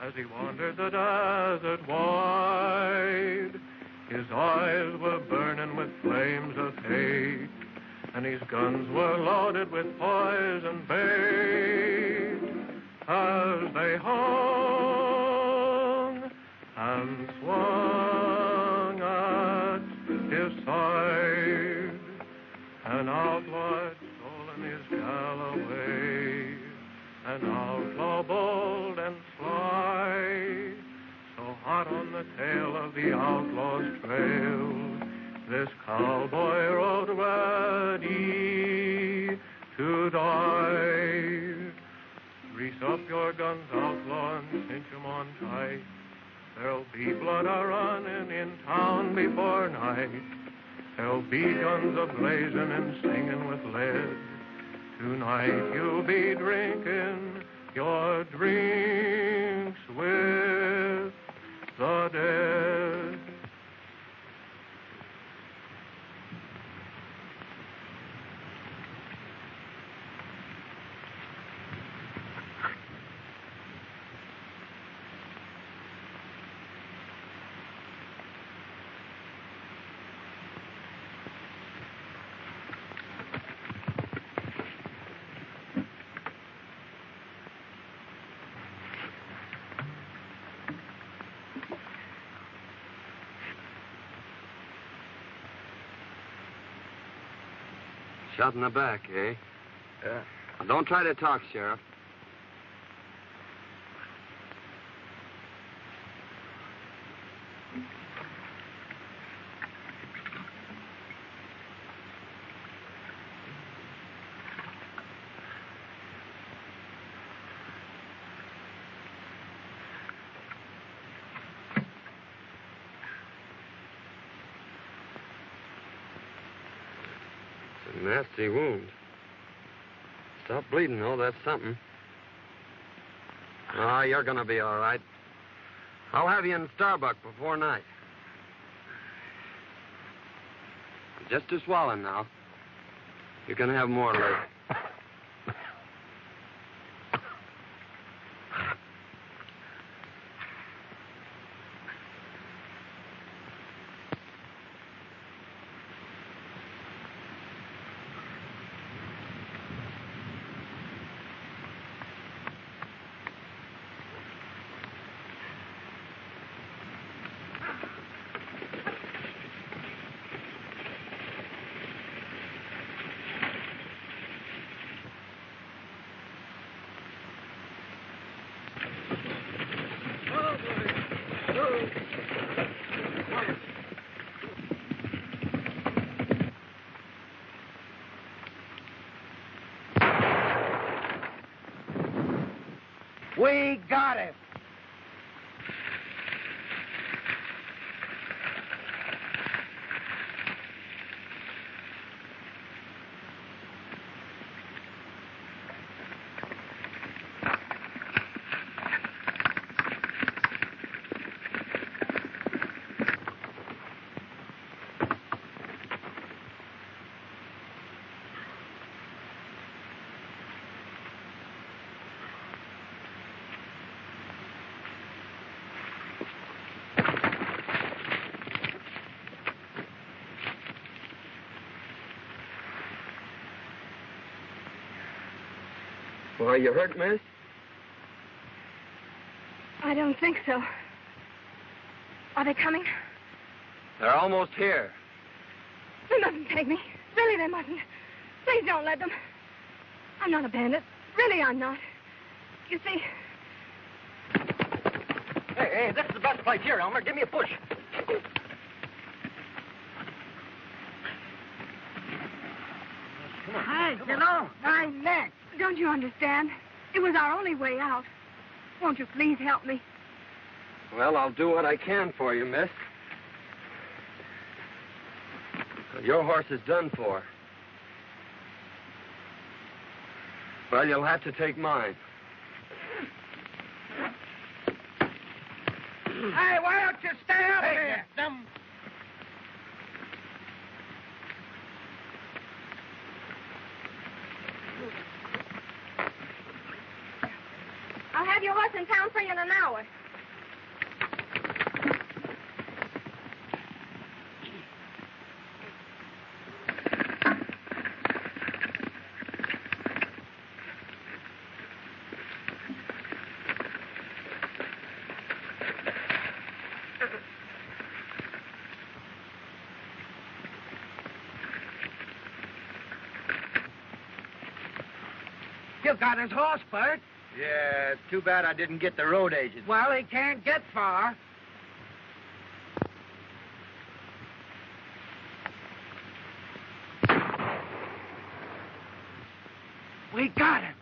As he wandered the desert wide, his eyes were burning with flames of hate, and his guns were loaded with poison bait. As they hung and swung at his side, an outlaw had stolen his Galloway, an outlaw bold and sly, so hot on the tail of the outlaw's trail, this cowboy rode ready to die. Grease up your guns, outlaw, and cinch 'em on tight. There'll be blood a-running in town before night. There'll be guns a-blazing and singing with lead. Tonight you'll be drinking your drinks with the dead. Shot in the back, eh? Yeah. Now, don't try to talk, Sheriff. Nasty wound. Stop bleeding, though. That's something. Ah, you're gonna be all right. I'll have you in Starbuck before night. Just a swallow now. You can have more later. We got him. Are you hurt, miss? I don't think so. Are they coming? They're almost here. They mustn't take me. Really, they mustn't. Please don't let them. I'm not a bandit. Really, I'm not. You see... Hey, Hey, this is the best place here, Elmer. Give me a push. Come on. Hey, get on. My neck. Don't you understand? It was our only way out. Won't you please help me? Well, I'll do what I can for you, miss. Your horse is done for. Well, you'll have to take mine. Hey, why don't you stay up here? I'll have your horse in town for you in an hour. You got his horse, Bert. Yeah, it's too bad I didn't get the road agent. Well, he can't get far. We got him.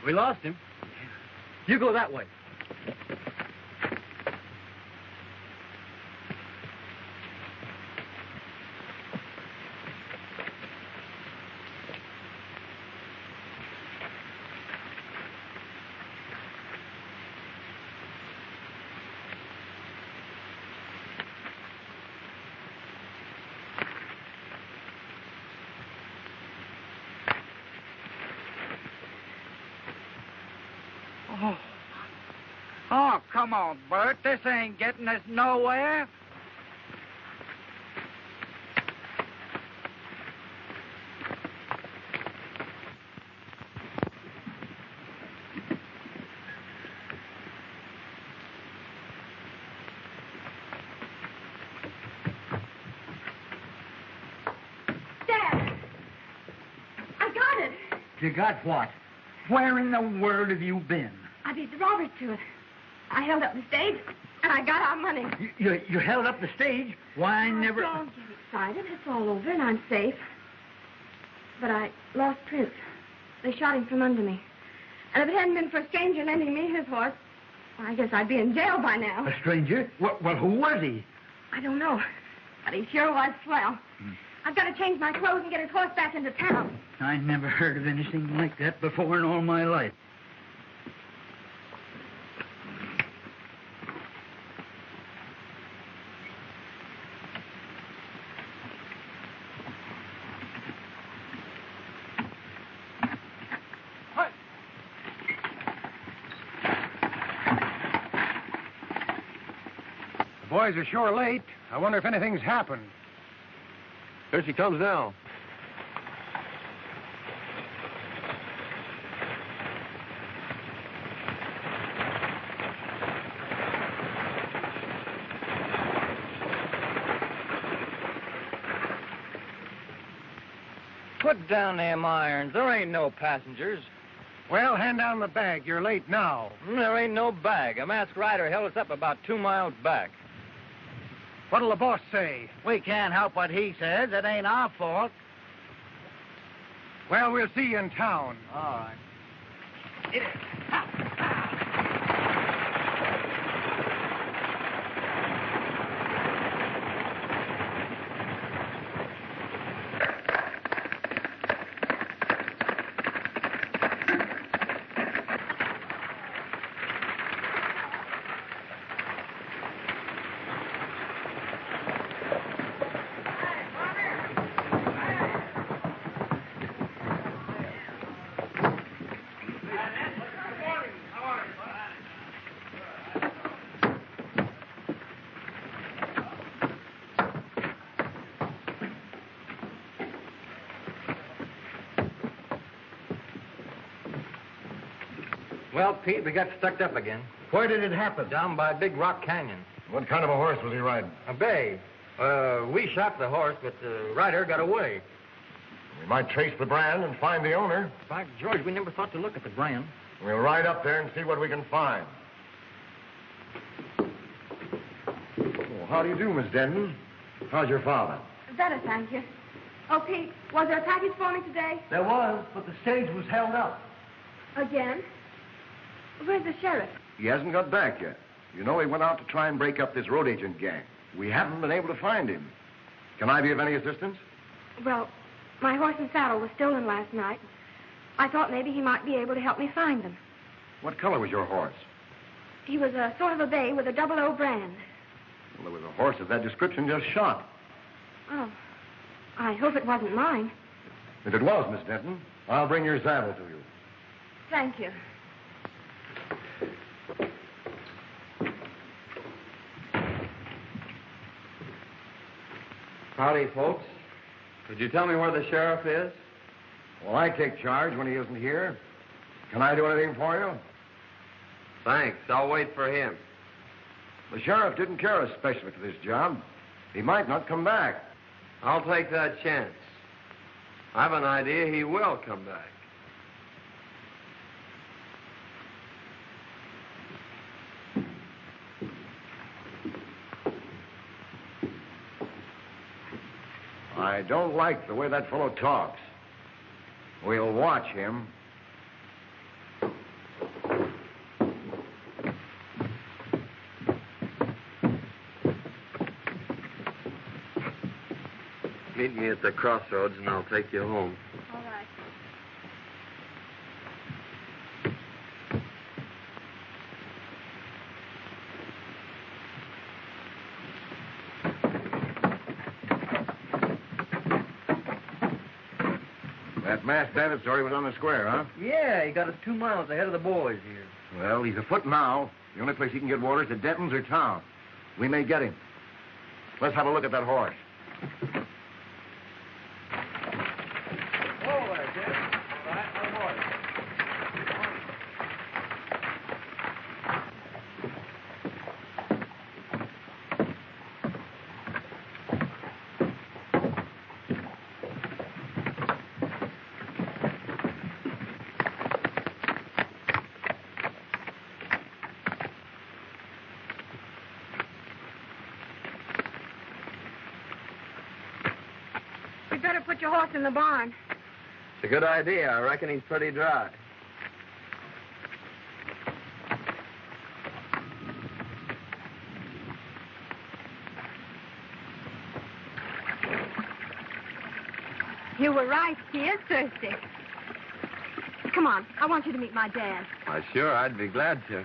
We lost him. You go that way. Oh, come on, Bert. This ain't getting us nowhere. Dad! I got it. You got what? Where in the world have you been? I beat the robbers to it. I held up the stage, and I got our money. You held up the stage? Why, I never... Don't get excited. It's all over, and I'm safe. But I lost Prince. They shot him from under me. And if it hadn't been for a stranger lending me his horse, well, I guess I'd be in jail by now. A stranger? Well, who was he? I don't know. But he sure was swell. I've got to change my clothes and get his horse back into town. I never heard of anything like that before in all my life. The boys are sure late. I wonder if anything's happened. Here she comes now. Put down them irons. There ain't no passengers. Well, hand down the bag. You're late now. There ain't no bag. A masked rider held us up about 2 miles back. What'll the boss say? We can't help what he says. It ain't our fault. Well, we'll see you in town. All right. Well, Pete, we got stuck up again. Where did it happen? Down by Big Rock Canyon. What kind of a horse was he riding? A bay. We shot the horse, but the rider got away. We might trace the brand and find the owner. By George, we never thought to look at the brand. We'll ride up there and see what we can find. Oh, how do you do, Miss Denton? How's your father? Better, thank you. Oh, Pete, was there a package for me today? There was, but the stage was held up. Again? Where's the sheriff? He hasn't got back yet. You know, he went out to try and break up this road agent gang. We haven't been able to find him. Can I be of any assistance? Well, my horse and saddle was stolen last night. I thought maybe he might be able to help me find them. What color was your horse? He was a sort of a bay with a 00 brand. Well, there was a horse of that description just shot. Oh, I hope it wasn't mine. If it was, Miss Denton, I'll bring your saddle to you. Thank you. Howdy, folks. Could you tell me where the sheriff is? Well, I take charge when he isn't here. Can I do anything for you? Thanks. I'll wait for him. The sheriff didn't care especially for this job. He might not come back. I'll take that chance. I've an idea he will come back. I don't like the way that fellow talks. We'll watch him. Meet me at the crossroads and I'll take you home. All right. That masked bandit story was on the square, huh? Yeah, he got us 2 miles ahead of the boys here. Well, he's afoot now. The only place he can get water is at Denton's or town. We may get him. Let's have a look at that horse. You'd better put your horse in the barn. It's a good idea. I reckon he's pretty dry. You were right. He is thirsty. Come on. I want you to meet my dad. Why, sure, I'd be glad to.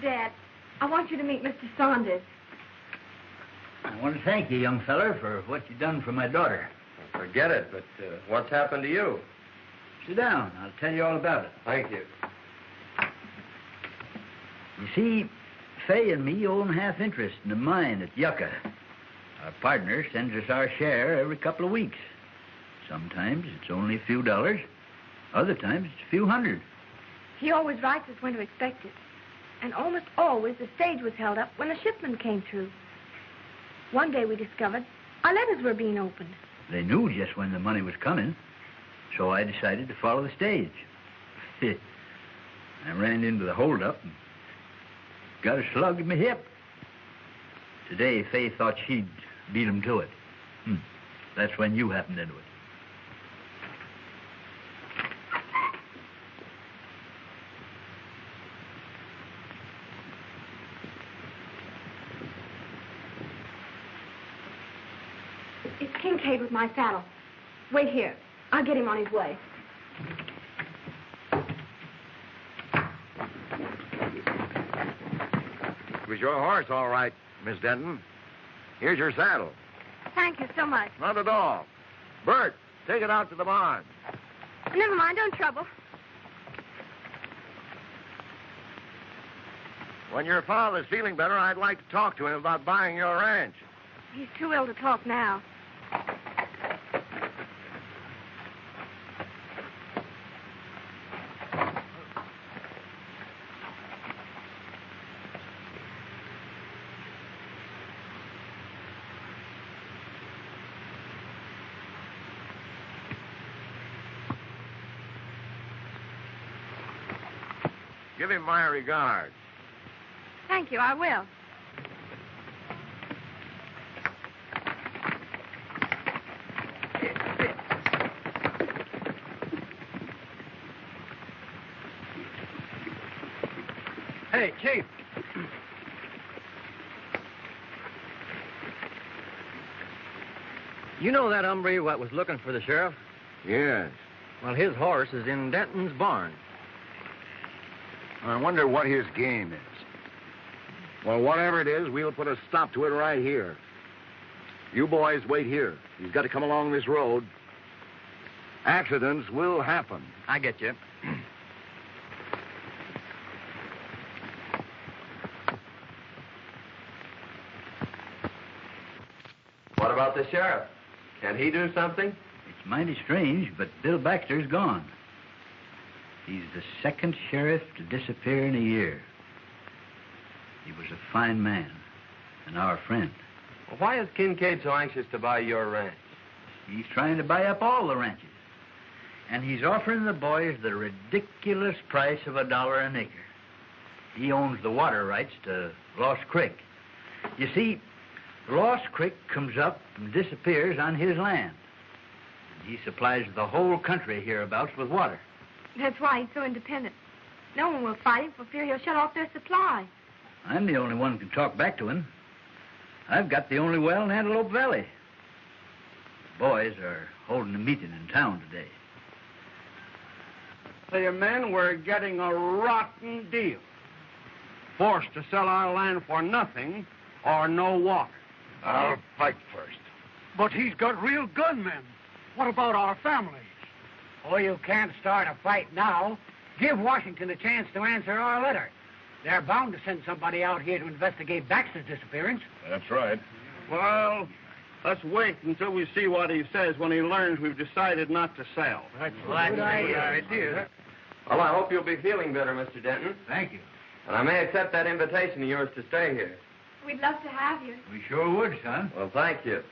Dad, I want you to meet Mr. Saunders. I want to thank you, young feller, for what you done for my daughter. Forget it, but what's happened to you? Sit down. I'll tell you all about it. Thank you. You see, Fay and me own half interest in a mine at Yucca. Our partner sends us our share every couple of weeks. Sometimes it's only a few dollars. Other times it's a few hundred. He always writes us when to expect it. And almost always the stage was held up when the shipment came through. One day we discovered our letters were being opened. They knew just when the money was coming, so I decided to follow the stage. I ran into the holdup and got a slug in my hip. Today, Fay thought she'd beat him to it. That's when you happened into it. It's Kincaid with my saddle. Wait here. I'll get him on his way. It was your horse, all right, Miss Denton. Here's your saddle. Thank you so much. Not at all. Bert, take it out to the barn. Never mind, don't trouble. When your father's feeling better, I'd like to talk to him about buying your ranch. He's too ill to talk now. Give him my regards. Thank you, I will. Hey, Chief. You know that hombre what was looking for the sheriff? Yes. Well, his horse is in Denton's barn. I wonder what his game is. Well, whatever it is, we'll put a stop to it right here. You boys wait here. He's got to come along this road. Accidents will happen. I get you. What about the sheriff? Can he do something? It's mighty strange, but Bill Baxter's gone. He's the second sheriff to disappear in a year. He was a fine man and our friend. Well, why is Kincaid so anxious to buy your ranch? He's trying to buy up all the ranches. And he's offering the boys the ridiculous price of $1 an acre. He owns the water rights to Lost Creek. You see, Lost Creek comes up and disappears on his land. And he supplies the whole country hereabouts with water. That's why he's so independent. No one will fight him for fear he'll shut off their supply. I'm the only one who can talk back to him. I've got the only well in Antelope Valley. The boys are holding a meeting in town today. Say, men, we're getting a rotten deal. Forced to sell our land for nothing or no water. I'll fight first. But he's got real gunmen. What about our families? Oh, you can't start a fight now. Give Washington a chance to answer our letter. They're bound to send somebody out here to investigate Baxter's disappearance. That's right. Well, let's wait until we see what he says when he learns we've decided not to sell. That's a good idea. Well, I hope you'll be feeling better, Mr. Denton. Thank you. And I may accept that invitation of yours to stay here. We'd love to have you. We sure would, son. Well, thank you.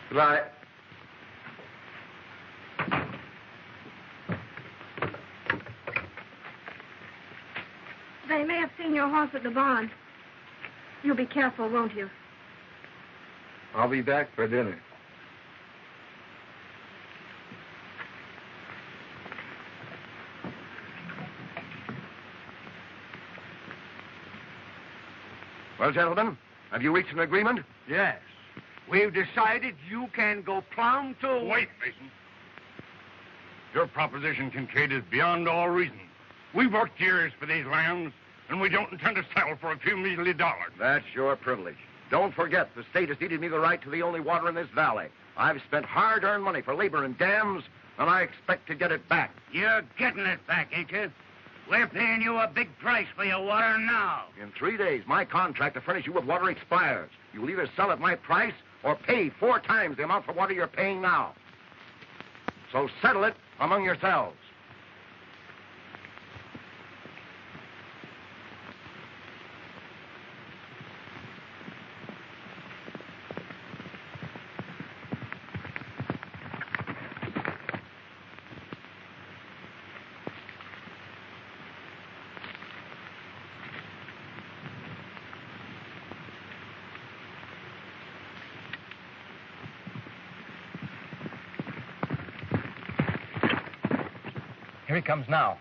Goodbye. They may have seen your horse at the barn. You'll be careful, won't you? I'll be back for dinner. Well, gentlemen, have you reached an agreement? Yes. We've decided you can go plumb to... Wait, Mason. Your proposition, Kincaid, is beyond all reason. We've worked years for these lands, and we don't intend to settle for a few measly dollars. That's your privilege. Don't forget, the state has ceded me the right to the only water in this valley. I've spent hard-earned money for labor and dams, and I expect to get it back. You're getting it back, ain't you? We're paying you a big price for your water now. In 3 days, my contract to furnish you with water expires. You'll either sell at my price or pay 4 times the amount for water you're paying now. So settle it among yourselves. he comes now.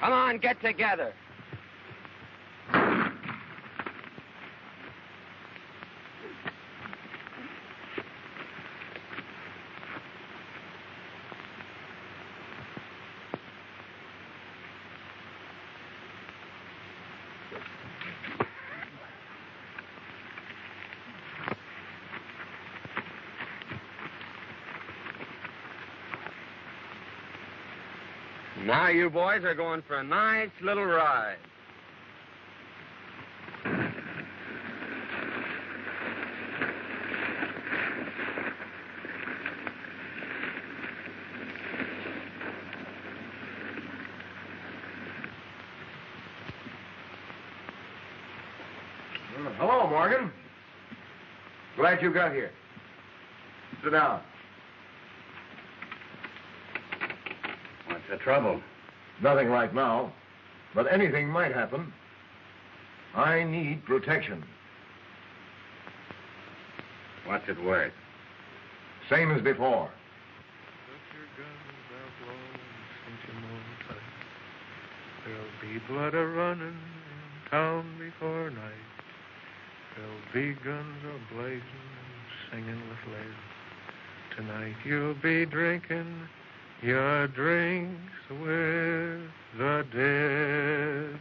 Come on, get together. Now you boys are going for a nice little ride. Hello, Morgan. Glad you got here. Sit down. What's the trouble? Nothing right now, but anything might happen. I need protection. What's it worth? Same as before. Put your guns out low and cinch 'em on tight. There'll be blood a-running in town before night. There'll be guns a-blazing and singing with lead. Tonight you'll be drinking your drinks with the dead.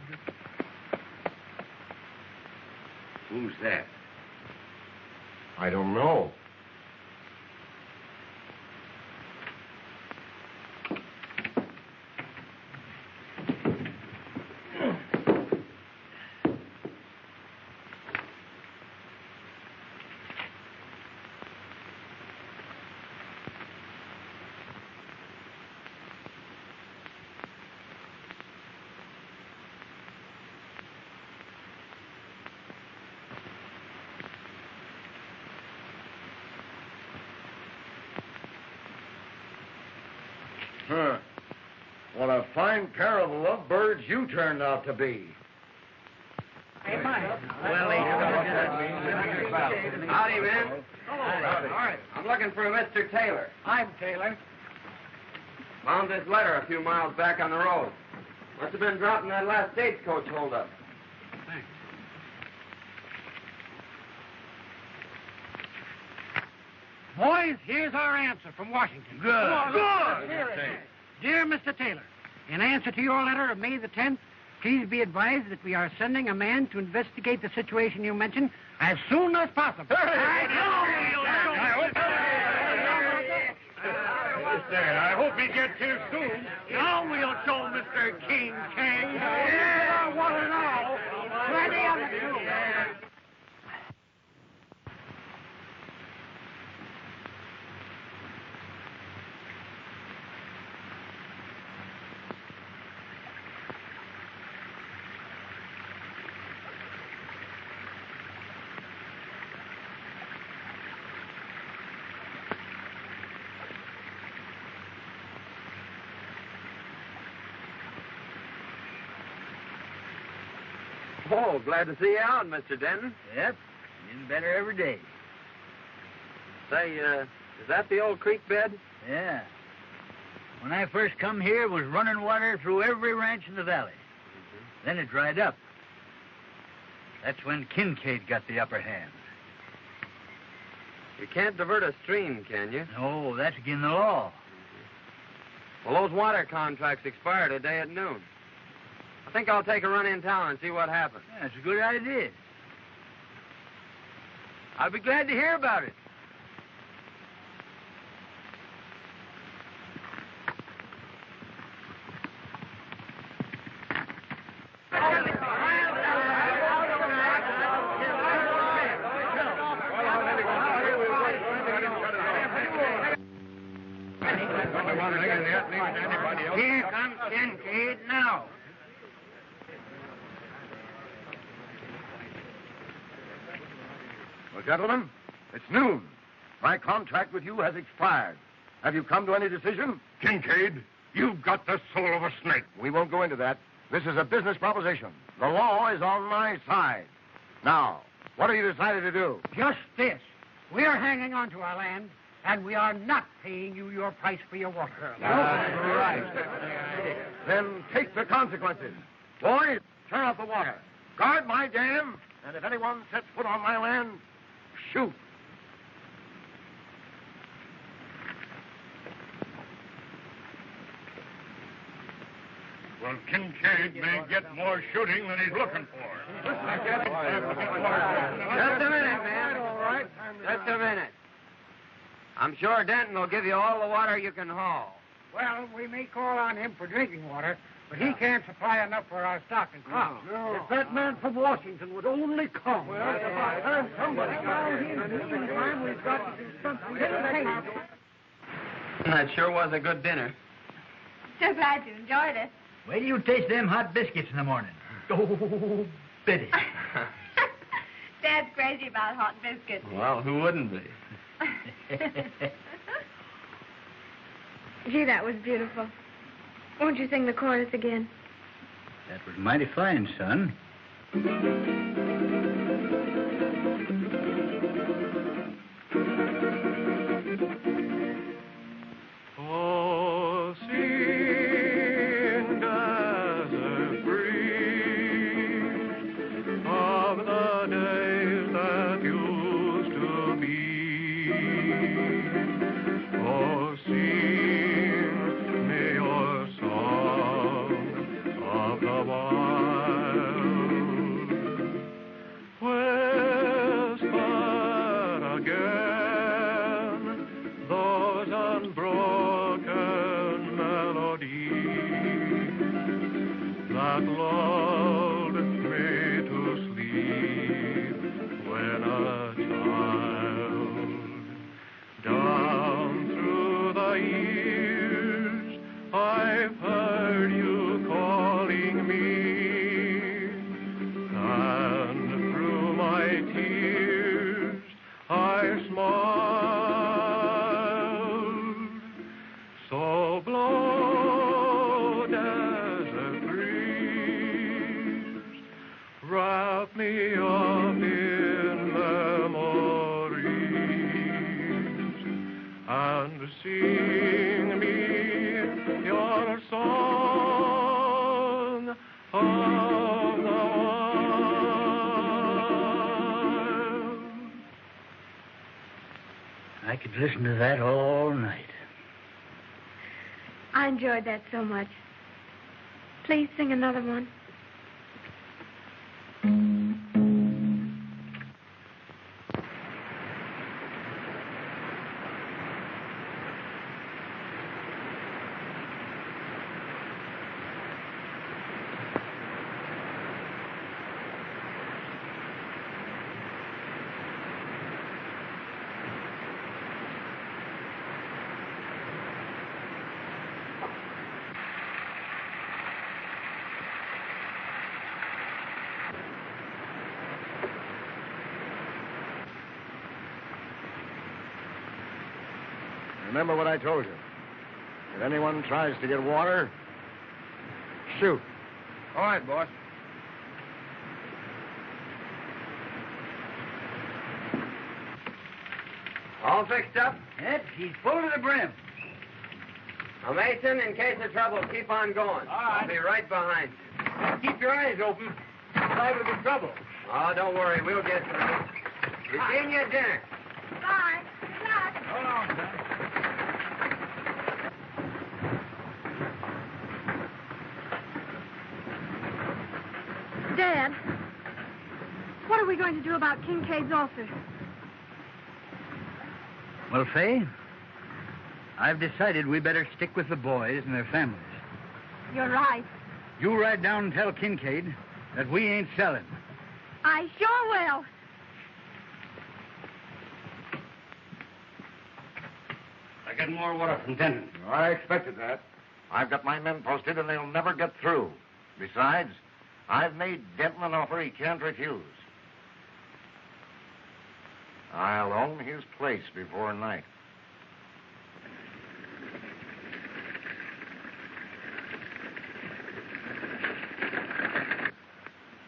Who's that? I don't know. Huh. What a fine pair of lovebirds you turned out to be. Hey, Mike. Howdy, man. All right. I'm looking for a Mr. Taylor. I'm Taylor. Found this letter a few miles back on the road. Must have been dropped in that last stagecoach holdup. Thanks. Boys, here's our answer from Washington. Good. Good. Dear Mr. Taylor, in answer to your letter of May the 10th, please be advised that we are sending a man to investigate the situation you mentioned as soon as possible. I hope he gets here soon. Now we'll show Mr. King. Yeah, what an all. Plenty of it, too. Oh, glad to see you out, Mr. Denton. Yep, getting better every day. Say, is that the old creek bed? Yeah. When I first come here, it was running water through every ranch in the valley. Then it dried up. That's when Kincaid got the upper hand. You can't divert a stream, can you? No, that's against the law. Well, those water contracts expire today at noon. I think I'll take a run in town and see what happens. Yeah, that's a good idea. I'll be glad to hear about it. Here comes Kincaid now. Well, gentlemen, it's noon. My contract with you has expired. Have you come to any decision? Kincaid, you've got the soul of a snake. We won't go into that. This is a business proposition. The law is on my side. Now, what have you decided to do? Just this. We're hanging on to our land, and we are not paying you your price for your water. Right. Then take the consequences. Boys, turn off the water. Guard my dam, and if anyone sets foot on my land, shoot. Well, Kincaid may get more shooting than he's looking for. Just a minute, man. All right. Just a minute. I'm sure Denton will give you all the water you can haul. Well, we may call on him for drinking water, but he can't supply enough for our stock and crop. If that man from Washington would only come. Somebody got him. In the meantime, we've got to do something. That sure was a good dinner. So glad you enjoyed it. Wait till you taste them hot biscuits in the morning. Oh, Betty. Dad's crazy about hot biscuits. Well, who wouldn't be? Gee, that was beautiful. Won't you sing the chorus again? That was mighty fine, son. Oh, sing, desert breeze, of the days that used to be. Oh, sing me your song of the wild. Whisper again those unbroken melodies that lulled me to sleep when a child. Down through the years, I've heard you calling me, and through my tears, I smiled. So blow, desert breeze, wrap me up in memories, and sing me your song of the wild. I could listen to that all night. I enjoyed that so much. Please sing another one. Remember what I told you. If anyone tries to get water, shoot. All right, boss. All fixed up? Yep, he's full to the brim. Now, Mason, in case of trouble, keep on going. All right. I'll be right behind you. Keep your eyes open. Liable to trouble. Oh, don't worry. We'll get through. Be seeing you at dinner. Bye. Good luck. Hold on, son. Dad, what are we going to do about Kincaid's ulcer? Well, Fay, I've decided we better stick with the boys and their families. You're right. You ride down and tell Kincaid that we ain't selling. I sure will. I get more water from Denton. I expected that. I've got my men posted, and they'll never get through. Besides, I've made Denton an offer he can't refuse. I'll own his place before night.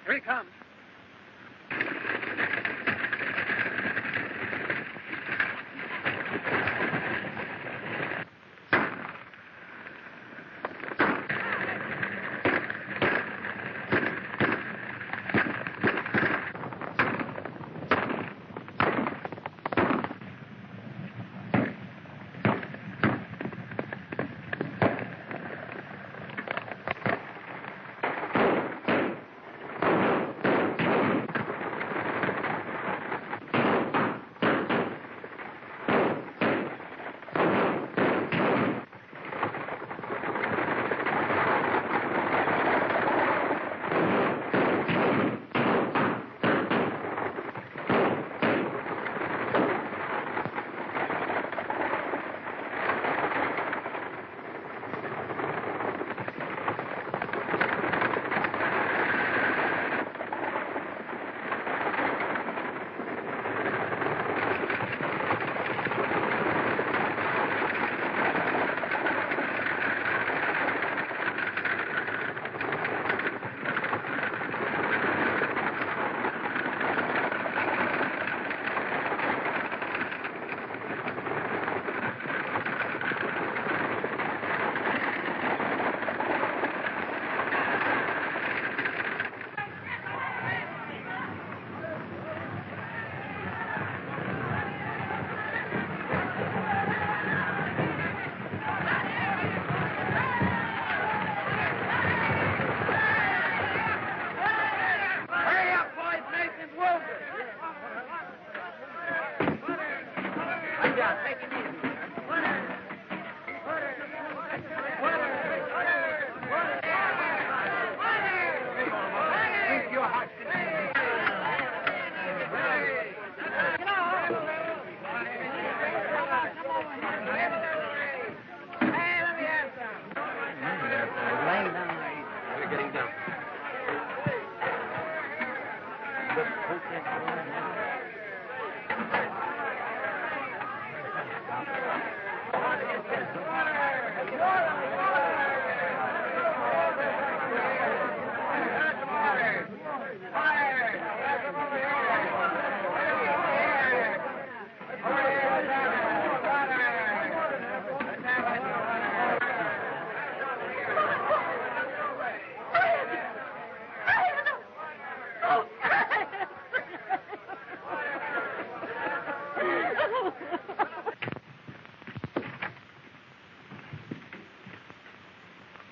Here he comes.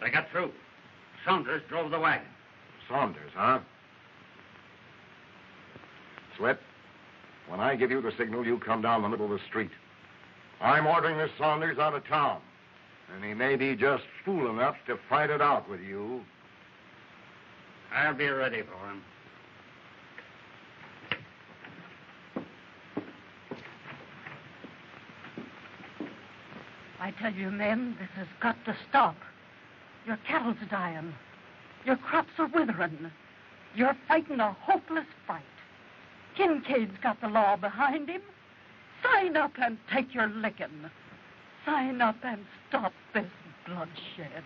They got through. Saunders drove the wagon. Saunders, huh? Sweat, when I give you the signal, you come down the middle of the street. I'm ordering this Saunders out of town, and he may be just fool enough to fight it out with you. I'll be ready for him. I tell you, men, this has got to stop. Your cattle's dying. Your crops are withering. You're fighting a hopeless fight. Kincaid's got the law behind him. Sign up and take your licking. Sign up and stop this bloodshed.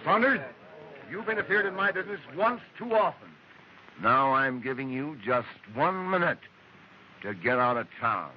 Saunders, you've interfered in my business once too often. Now I'm giving you just 1 minute to get out of town.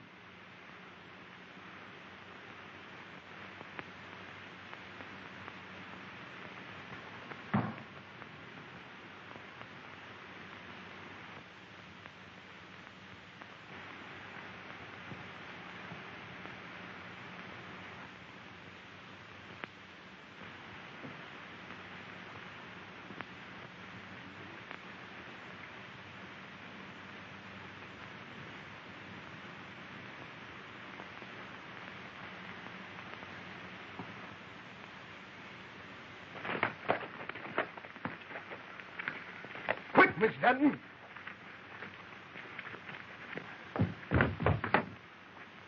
Miss Denton?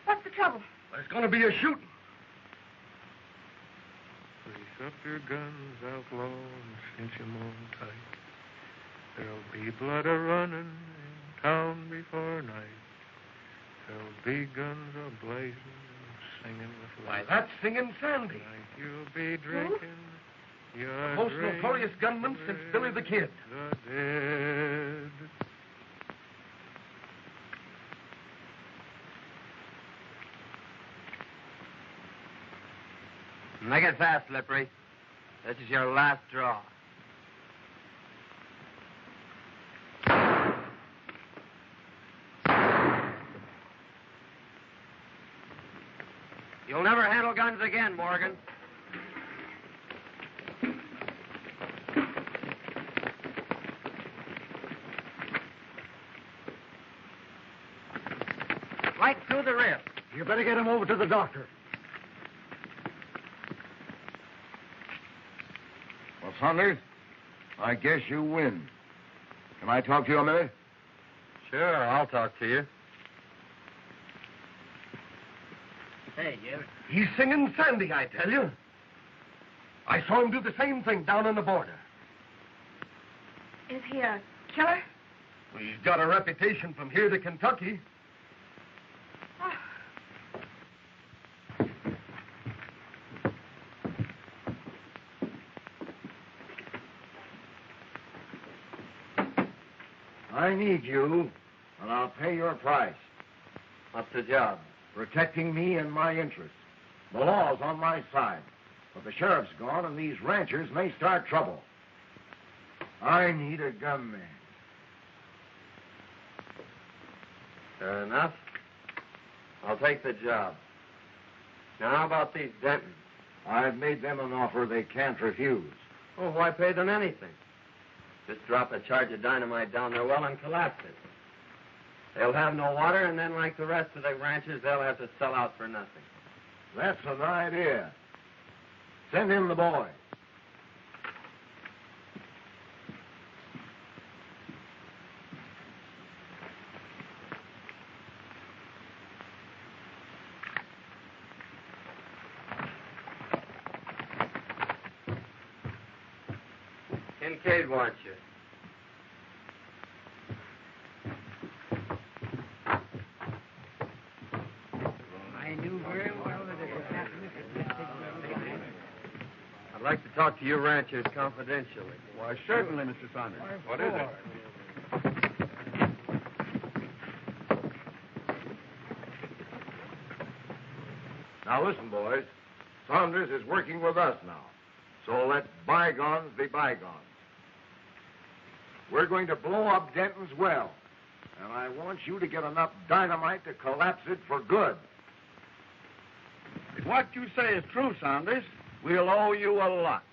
What's the trouble? There's going to be a shooting. Brace up your guns, outlaw, and cinch 'em on tight. There'll be blood a-running in town before night. There'll be guns a-blazing and singing with Why, light. that's Singing Sandy. Tonight you'll be drinking. The most notorious gunman since Billy the Kid. The dead. Make it fast, Slippery. This is your last draw. You'll never handle guns again, Morgan. Right through the wrist. You better get him over to the doctor. Well, Saunders, I guess you win. Can I talk to you a minute? Sure, I'll talk to you. Hey, Jim. He's Singing Sandy, I tell you. I saw him do the same thing down on the border. Is he a killer? He's got a reputation from here to Kentucky. I need you, and I'll pay your price. What's the job? Protecting me and my interests. The law's on my side, but the sheriff's gone, and these ranchers may start trouble. I need a gunman. Fair enough. I'll take the job. Now, how about these Dentons? I've made them an offer they can't refuse. Well, why pay them anything? Just drop a charge of dynamite down their well and collapse it. They'll have no water, and then, like the rest of the ranchers, they'll have to sell out for nothing. That's an idea. Send in the boy. Kincaid wants you. I knew very well that it would happen if it did take me. I'd like to talk to you ranchers confidentially. Why, certainly, Mr. Saunders. What is it? Now listen, boys. Saunders is working with us now. So let bygones be bygones. We're going to blow up Denton's well. And I want you to get enough dynamite to collapse it for good. If what you say is true, Saunders, we'll owe you a lot.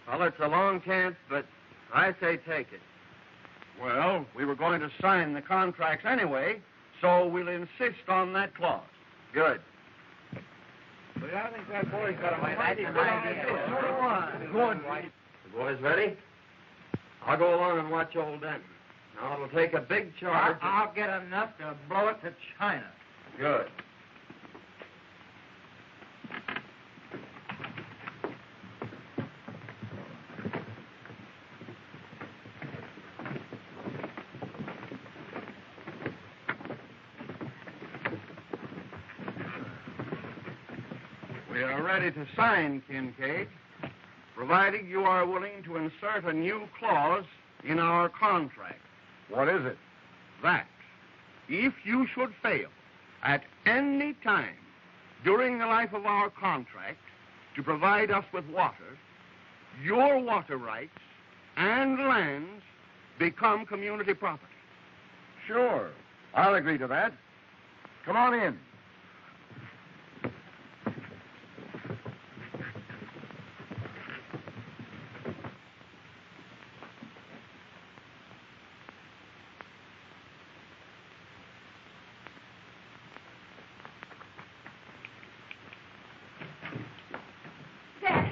Well, it's a long chance, but I say take it. Well, we were going to sign the contracts anyway, so we'll insist on that clause. Good. But I think that boy's got a mighty good idea. So do I. Good. The boys ready? I'll go along and watch old Denton. Now, it'll take a big charge. I'll get enough to blow it to China. Good. We are ready to sign, Kincaid, provided you are willing to insert a new clause in our contract. What is it? That if you should fail at any time during the life of our contract to provide us with water, your water rights and lands become community property. Sure. I'll agree to that. Come on in. Dad,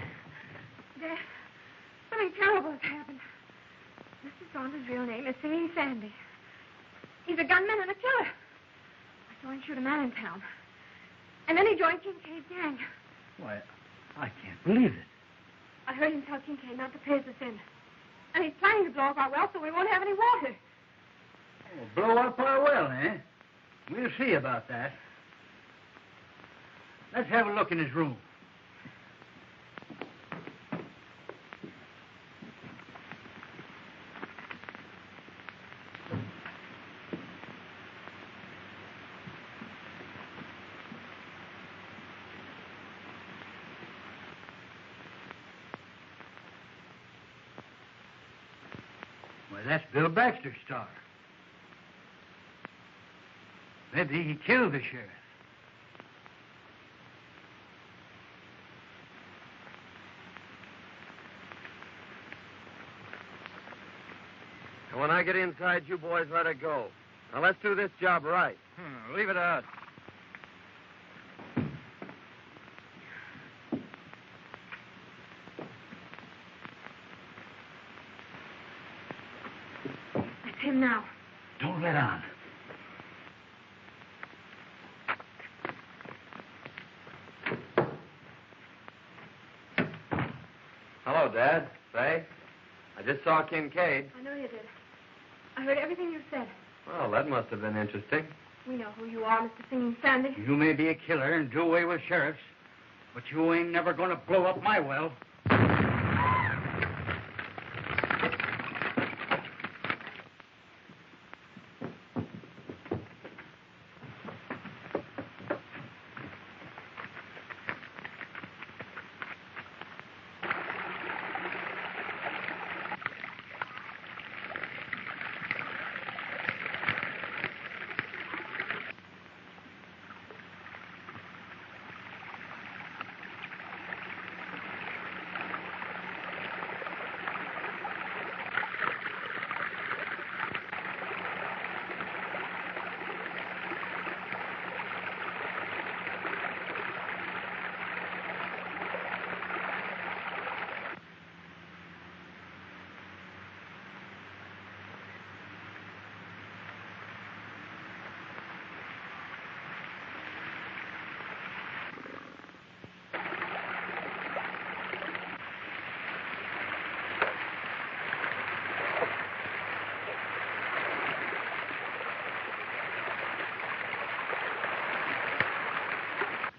something terrible has happened. Mr. Saunders' real name is Singing Sandy. He's a gunman and a killer. I saw him shoot a man in town. And then he joined Kincaid's gang. Why, I can't believe it. I heard him tell Kincaid not to pay us in. And he's planning to blow up our well so we won't have any water. Oh, blow up our well, eh? We'll see about that. Let's have a look in his room. Why, that's Bill Baxter's star. Maybe he killed the sheriff. And when I get inside, you boys let it go. Now, let's do this job right. Leave it to us. It's him now. Don't let on. Hello, Dad. Say, I just saw Kincaid. I know you did. I heard everything you said. Well, that must have been interesting. We know who you are, Mr. Singing Sandy. You may be a killer and do away with sheriffs, but you ain't never going to blow up my well.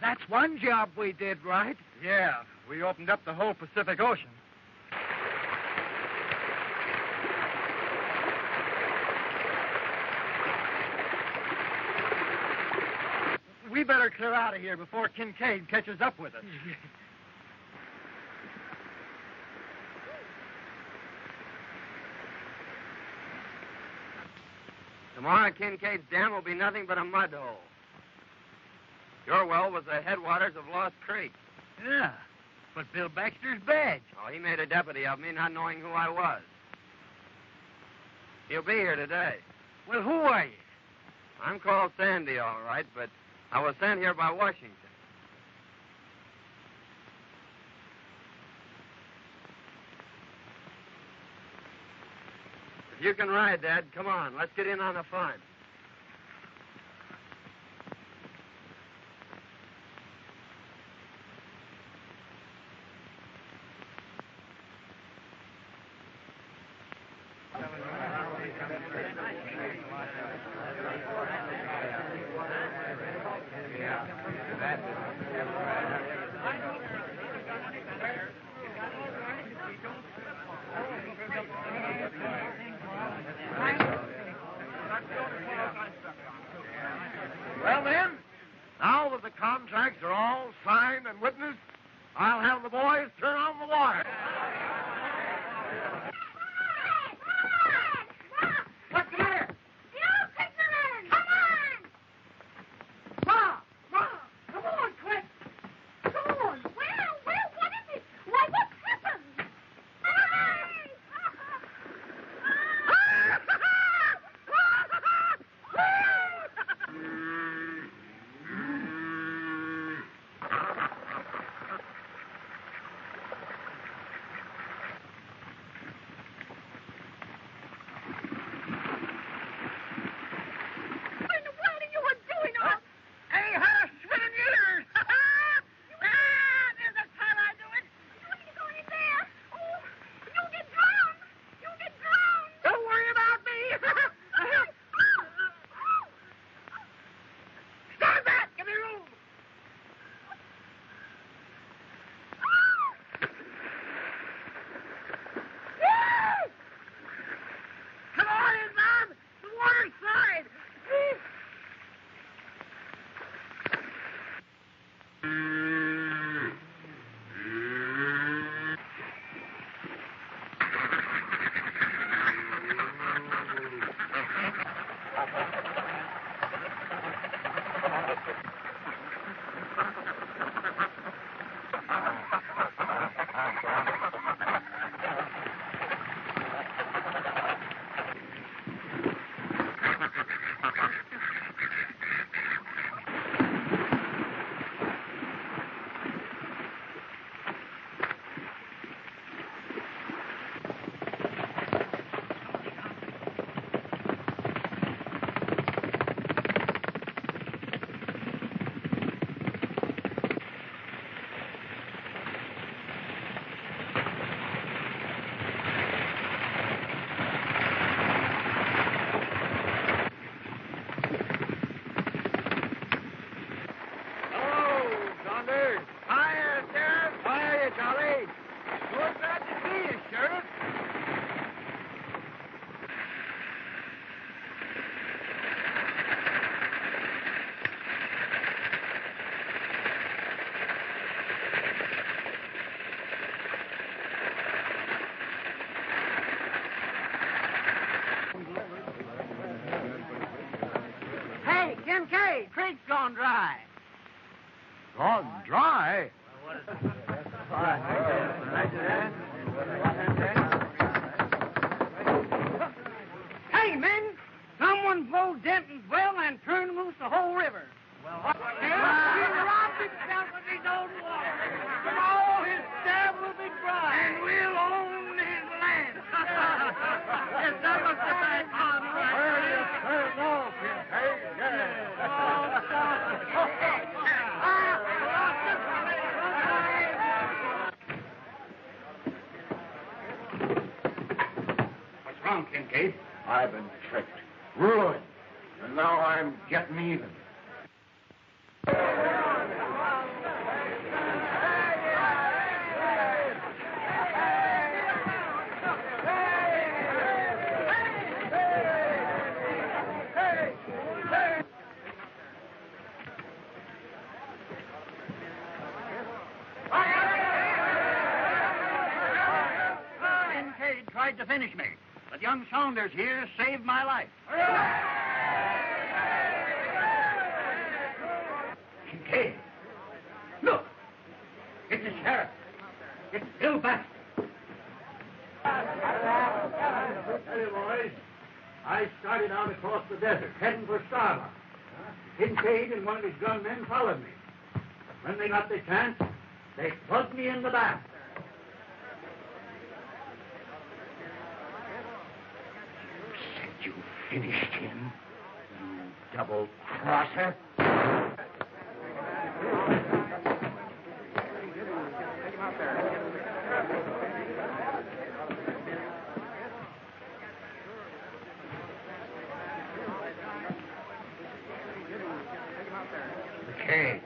That's one job we did right. Yeah, we opened up the whole Pacific Ocean. We better clear out of here before Kincaid catches up with us. Tomorrow, Kincaid's dam will be nothing but a mud hole. Your well was the headwaters of Lost Creek. Yeah, but Bill Baxter's badge. Oh, he made a deputy of me, not knowing who I was. He'll be here today. Well, who are you? I'm called Sandy, all right, but I was sent here by Washington. If you can ride, Dad, come on. Let's get in on the fun. Well, then, now that the contracts are all signed and witnessed, I'll have the boys turn on the water. What's the matter? The old fisherman! Come on! Ma! Come on, quick! Come on. Well, what is it? Why, what's happened? Hey, Kincaid, creek's gone dry. Gone dry? Hey, men, someone blowed Denton's well and turned loose the whole river. Well, he robbed himself of his own water. Tomorrow his dam will be dry. And we'll own his land. Yes, that was the right on, right? Where do you turn off, Kincaid? What's wrong, Kincaid? I've been tricked, ruined, and now I'm getting even. Kincaid tried to finish me, but the young Saunders here saved my life. Kincaid, look. It's the sheriff. It's Bill Baxter. Hey, boys. I started out across the desert, heading for Starbucks. Kincaid and one of his gunmen followed me. When they got the chance, they plugged me in the back. You finished him, you double-crosser. Okay.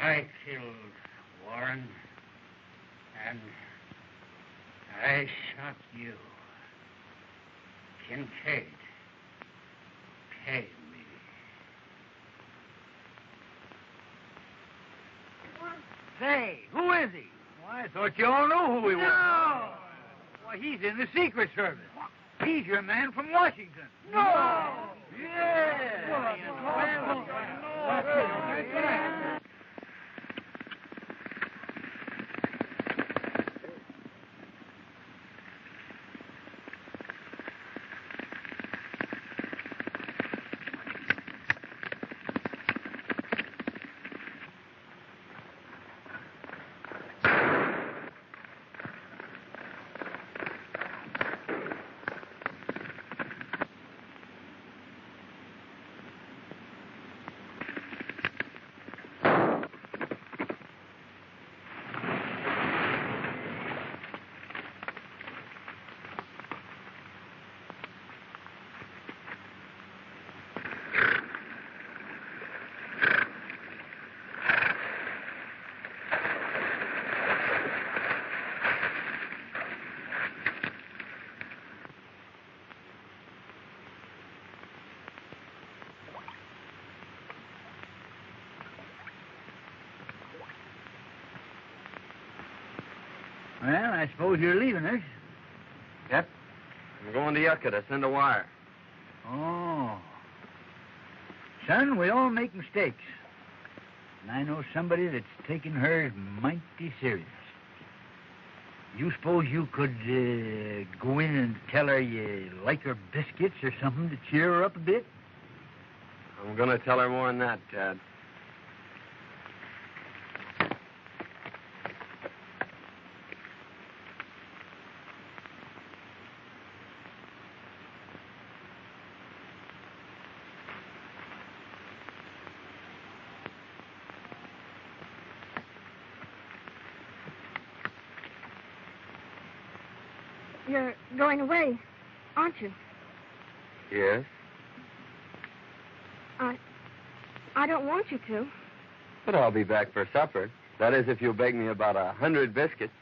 I killed Warren, and I shot you. Kincaid, pay me. Say, who is he? Why, I thought you all knew who he was. No! Why, he's in the Secret Service. He's your man from Washington. No! Yeah! Well, I suppose you're leaving us. Yep. I'm going to Yucca to send a wire. Oh. Son, we all make mistakes. And I know somebody that's taking hers mighty serious. You suppose you could go in and tell her you like her biscuits or something to cheer her up a bit? I'm going to tell her more than that, Dad. You're going away, aren't you? Yes? I don't want you to. But I'll be back for supper. That is, if you'll bake me about 100 biscuits.